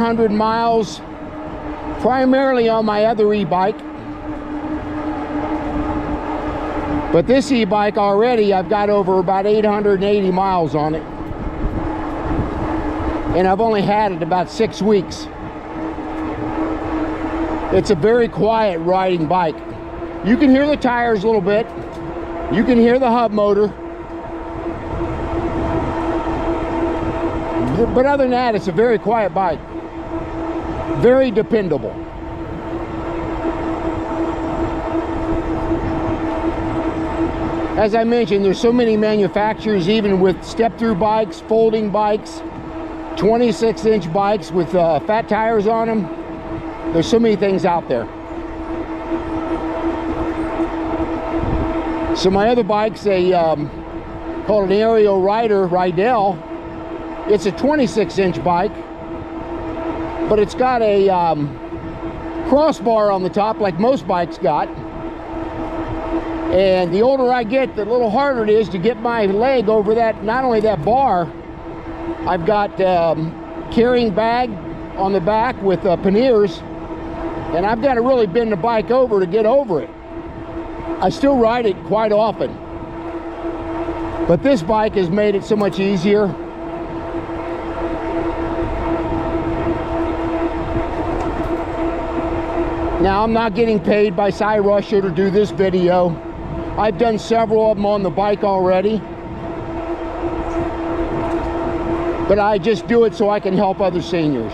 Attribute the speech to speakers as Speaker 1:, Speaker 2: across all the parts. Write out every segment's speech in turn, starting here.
Speaker 1: 100 miles, primarily on my other e-bike. But this e-bike already, I've got over about 880 miles on it. And I've only had it about 6 weeks. It's a very quiet riding bike. You can hear the tires a little bit. You can hear the hub motor. But other than that, it's a very quiet bike. Very dependable. As I mentioned, there's so many manufacturers, even with step-through bikes, folding bikes, 26-inch bikes with fat tires on them. There's so many things out there. So my other bike's a called an Aerial Rider Rydell. It's a 26-inch bike, but it's got a crossbar on the top like most bikes got. And the older I get, the little harder it is to get my leg over that, not only that bar. I've got carrying bag on the back with panniers, and I've got to really bend the bike over to get over it. I still ride it quite often, but this bike has made it so much easier. Now, I'm not getting paid by Russia to do this video. I've done several of them on the bike already, but I just do it so I can help other seniors.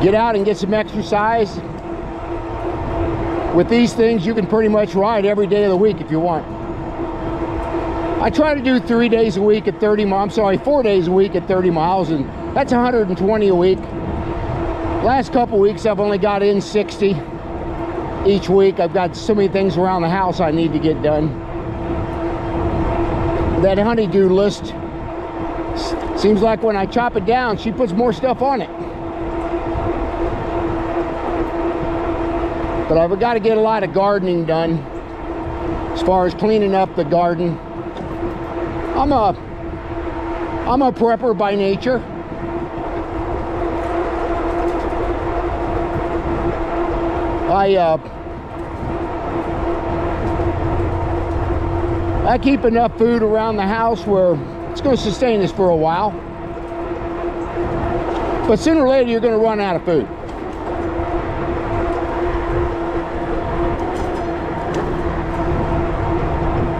Speaker 1: Get out and get some exercise. With these things, you can pretty much ride every day of the week if you want. I try to do 3 days a week at 30 miles, 4 days a week at 30 miles, and that's 120 a week. Last couple weeks, I've only got in 60 each week. I've got so many things around the house I need to get done. That honeydew list, seems like when I chop it down, she puts more stuff on it. But I've got to get a lot of gardening done, as far as cleaning up the garden. I'm a prepper by nature. I keep enough food around the house where it's going to sustain us for a while. But sooner or later, you're going to run out of food.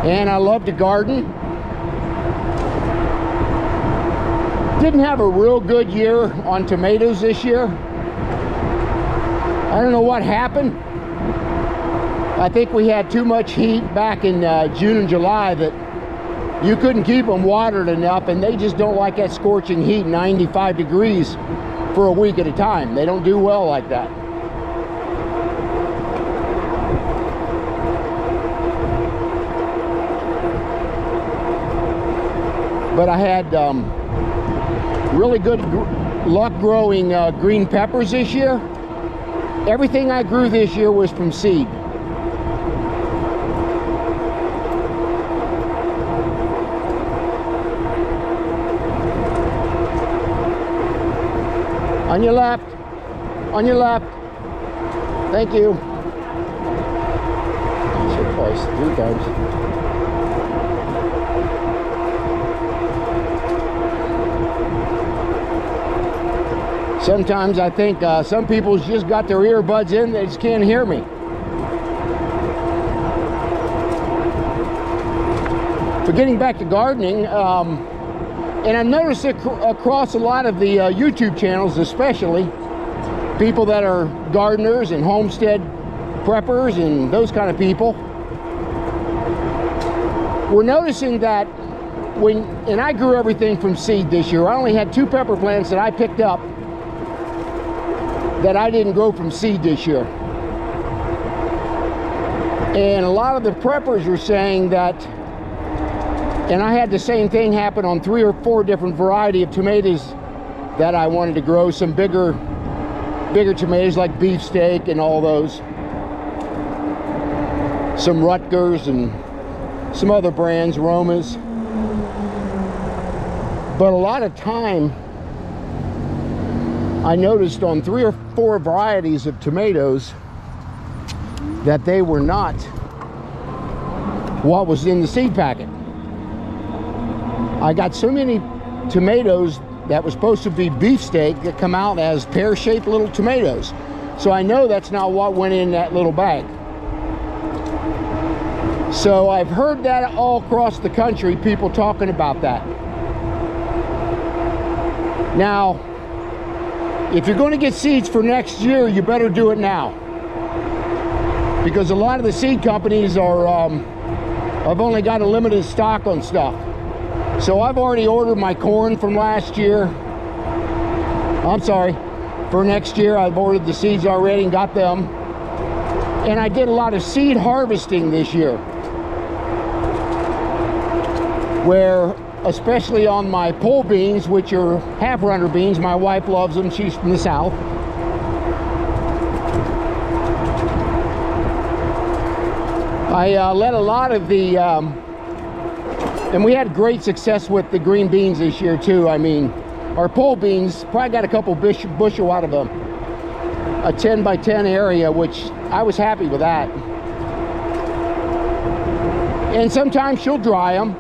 Speaker 1: And I love to garden. Didn't have a real good year on tomatoes this year. I don't know what happened. I think we had too much heat back in June and July that you couldn't keep them watered enough, and they just don't like that scorching heat, 95 degrees for a week at a time. They don't do well like that. But I had really good luck growing green peppers this year. Everything I grew this year was from seed. On your left. On your left. Thank you. Should twice, 3 times. Sometimes I think some people's just got their earbuds in, they just can't hear me. But getting back to gardening, and I've noticed it across a lot of the YouTube channels, especially people that are gardeners and homestead preppers and those kind of people. We're noticing that and I grew everything from seed this year. I only had 2 pepper plants that I picked up that I didn't grow from seed this year. And a lot of the preppers are saying that, and I had the same thing happen on 3 or 4 different variety of tomatoes that I wanted to grow, some bigger tomatoes like beefsteak and all those. Some Rutgers and some other brands, Romas. But a lot of time I noticed on 3 or 4 varieties of tomatoes that they were not what was in the seed packet. I got so many tomatoes that were supposed to be beefsteak that come out as pear-shaped little tomatoes. So I know that's not what went in that little bag. So I've heard that all across the country, people talking about that. Now, if you're going to get seeds for next year, you better do it now. Because a lot of the seed companies are, I've only got a limited stock on stuff. So I've already ordered my corn from last year. I'm sorry, for next year I've ordered the seeds already and got them. And I did a lot of seed harvesting this year. Where, especially on my pole beans, which are half-runner beans, my wife loves them, she's from the south. I let a lot of the, and we had great success with the green beans this year too. I mean, our pole beans, probably got a couple bushel out of a 10 by 10 area, which I was happy with that. And sometimes she'll dry them,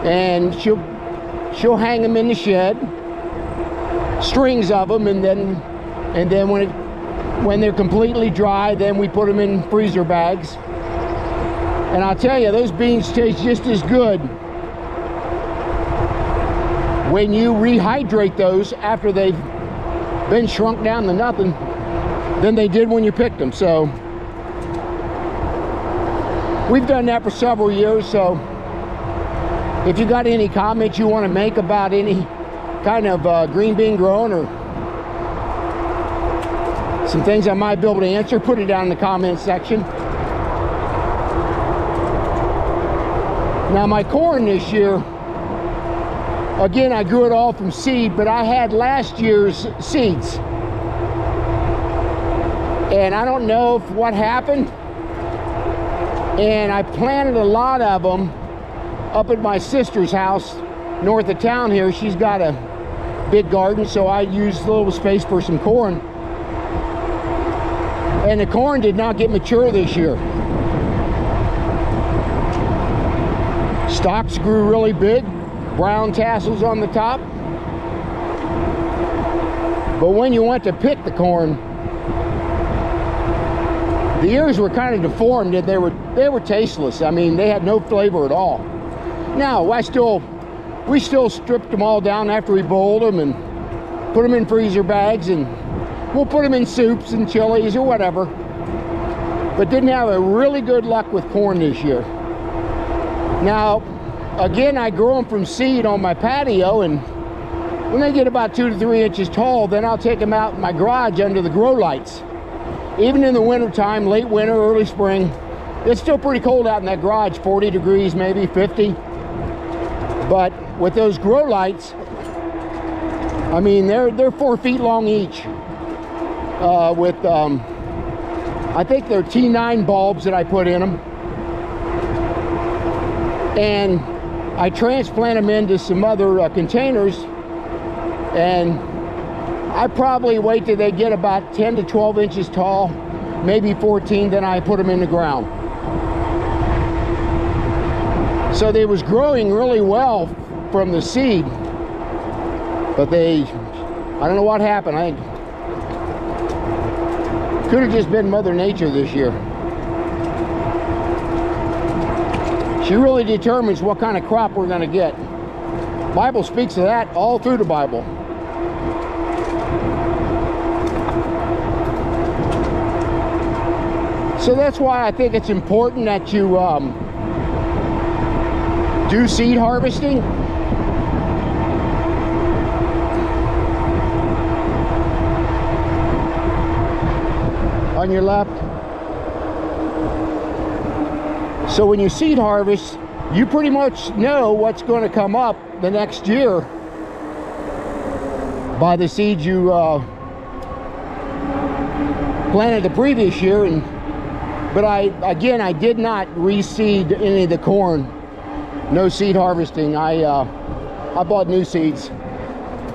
Speaker 1: and she'll hang them in the shed, strings of them, and then when they're completely dry, then we put them in freezer bags. And I'll tell you, those beans taste just as good when you rehydrate those after they've been shrunk down to nothing than they did when you picked them. So we've done that for several years. So if you got any comments you want to make about any kind of green bean growing, or some things I might be able to answer, put it down in the comments section. Now my corn this year, again, I grew it all from seed, but I had last year's seeds. And I don't know what happened. And I planted a lot of them up at my sister's house north of town here. She's got a big garden, so I used a little space for some corn. And the corn did not get mature this year. Stalks grew really big, brown tassels on the top. But when you went to pick the corn, the ears were kind of deformed, and they were tasteless. I mean, they had no flavor at all. Now, we still stripped them all down after we boiled them and put them in freezer bags, and we'll put them in soups and chilies or whatever. But didn't have a really good luck with corn this year. Now, again, I grow them from seed on my patio, and when they get about 2 to 3 inches tall, then I'll take them out in my garage under the grow lights. Even in the winter time, late winter, early spring, it's still pretty cold out in that garage, 40 degrees, maybe 50. But with those grow lights, I mean, they're 4 feet long each. I think they're T9 bulbs that I put in them. And I transplant them into some other containers, and I probably wait till they get about 10 to 12 inches tall, maybe 14, then I put them in the ground. So they was growing really well from the seed, but I don't know what happened. I could have just been Mother Nature this year. She really determines what kind of crop we're going to get. The Bible speaks of that all through the Bible. So that's why I think it's important that you do seed harvesting. On your left. So when you seed harvest, you pretty much know what's going to come up the next year by the seeds you planted the previous year. But I did not reseed any of the corn. No seed harvesting. I bought new seeds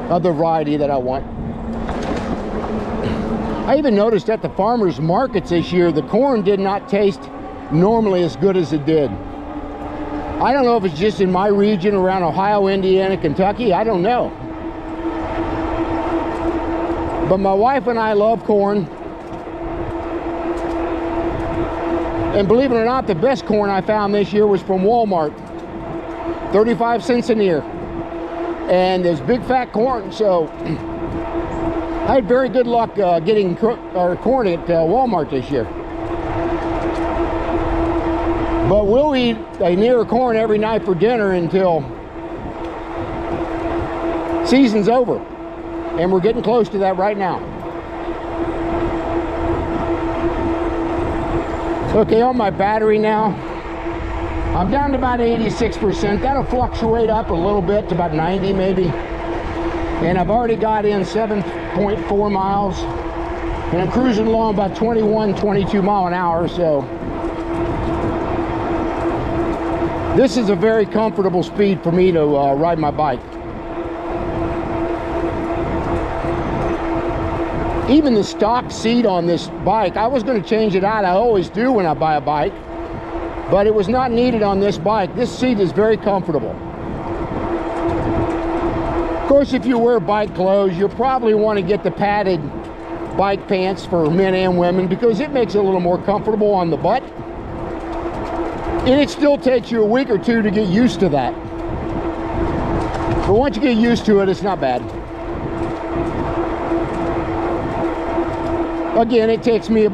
Speaker 1: of the variety that I want. I even noticed at the farmers markets this year, the corn did not taste normally as good as it did. I don't know if it's just in my region around Ohio, Indiana, Kentucky. I don't know. But my wife and I love corn. And believe it or not, the best corn I found this year was from Walmart. 35 cents an ear. And there's big fat corn, so I had very good luck getting corn at Walmart this year. But we'll eat an ear of corn every night for dinner until season's over. And we're getting close to that right now. Okay, on my battery now, I'm down to about 86%. That'll fluctuate up a little bit to about 90 maybe. And I've already got in 7.4 miles. And I'm cruising along about 21, 22 mile an hour, so this is a very comfortable speed for me to ride my bike. Even the stock seat on this bike, I was going to change it out. I always do when I buy a bike, but it was not needed on this bike. This seat is very comfortable. Of course, if you wear bike clothes, you'll probably want to get the padded bike pants for men and women because it makes it a little more comfortable on the butt. And it still takes you a week or two to get used to that. But once you get used to it, it's not bad. Again, it takes me about